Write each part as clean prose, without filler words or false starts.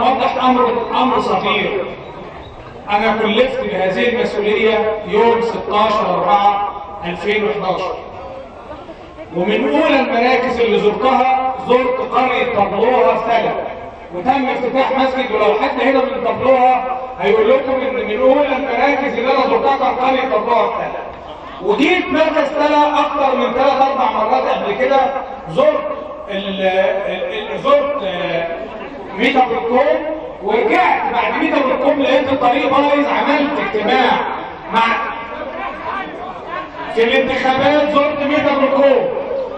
اوضح امر صغير. انا كلفت بهذه المسؤوليه يوم 16/4/2011، ومن اولى المراكز اللي زرتها زرت قريه طبلوها في تلة، وتم افتتاح مسجد. ولو حد هنا من طبلوها هيقول لكم ان من اولى المراكز اللي انا زرتها كان قريه طبلوها في تلة. وجيت مركز تلة اكتر من 3-4 مرات قبل كده. زرت ميتا بالكوم، ورجعت بعد ميتا بالكوم لقيت الطريق بايظ، عملت اجتماع مع في الانتخابات. زرت ميتا بالكوم،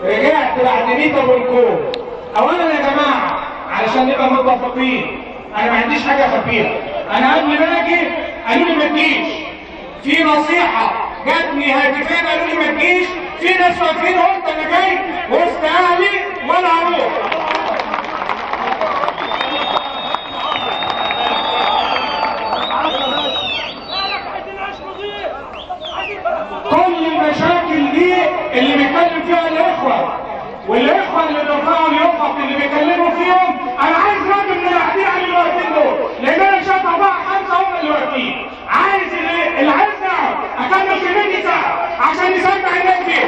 رجعت بعد ميتا بالكوم. اولا يا جماعه علشان نبقى متفقين، انا ما عنديش حاجه خفيه. انا قبل ما اجي قالوا لي ما تجيش، في نصيحه جاتني هاتفين قالوا لي ما تجيش، في ناس واقفين قلت انا جاي وسط اهلي وانا هروح. كل المشاكل دي اللي بيتكلم فيها الاخوه، والاخوه اللي بيرفعوا اليوفط اللي بيكلموا فيهم، انا عايز راجل من اللي قاعدين على اللي واقفين دول، لان انا شايف 4-5 هم اللي واقفين. عايز اللي عايز اكمل كمية ساعه عشان يسمع الناس دي.